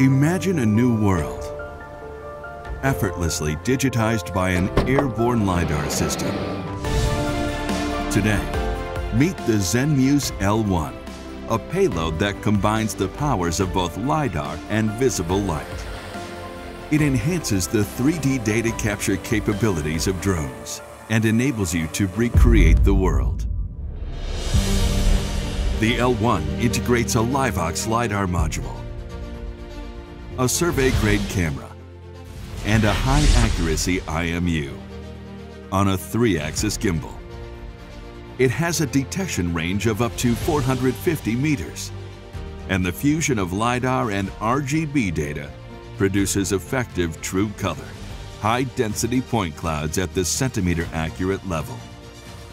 Imagine a new world, effortlessly digitized by an airborne LiDAR system. Today, meet the Zenmuse L1, a payload that combines the powers of both LiDAR and visible light. It enhances the 3D data capture capabilities of drones and enables you to recreate the world. The L1 integrates a Livox Lidar module, a survey-grade camera, and a high-accuracy IMU on a 3-axis gimbal. It has a detection range of up to 450 meters, and the fusion of LiDAR and RGB data produces effective true color, high-density point clouds at the centimeter-accurate level.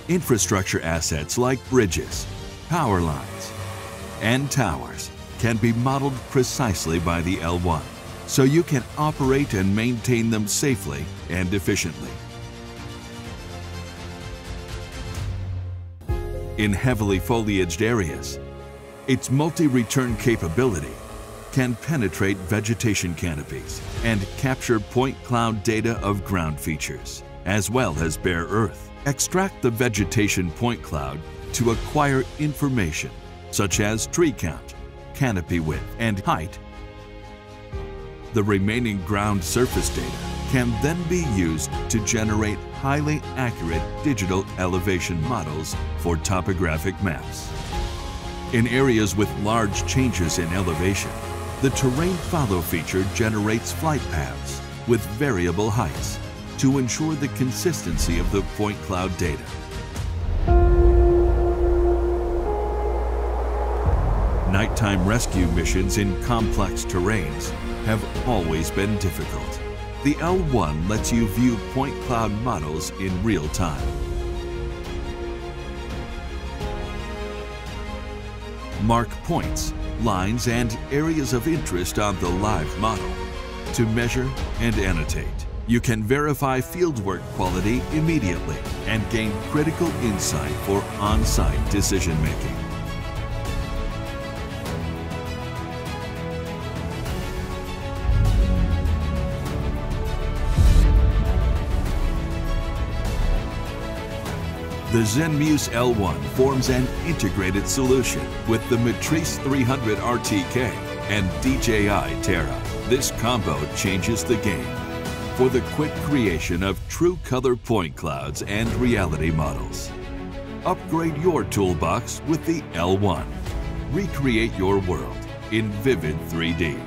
Infrastructure assets like bridges, power lines, and towers can be modeled precisely by the L1, so you can operate and maintain them safely and efficiently. In heavily foliaged areas, its multi-return capability can penetrate vegetation canopies and capture point cloud data of ground features, as well as bare earth. Extract the vegetation point cloud to acquire information such as tree count, canopy width, and height. The remaining ground surface data can then be used to generate highly accurate digital elevation models for topographic maps. In areas with large changes in elevation, the Terrain Follow feature generates flight paths with variable heights to ensure the consistency of the point cloud data. Nighttime rescue missions in complex terrains have always been difficult. The L1 lets you view point cloud models in real time. Mark points, lines, and areas of interest on the live model to measure and annotate. You can verify fieldwork quality immediately and gain critical insight for on-site decision-making. The Zenmuse L1 forms an integrated solution with the Matrice 300 RTK and DJI Terra. This combo changes the game for the quick creation of true color point clouds and reality models. Upgrade your toolbox with the L1. Recreate your world in vivid 3D.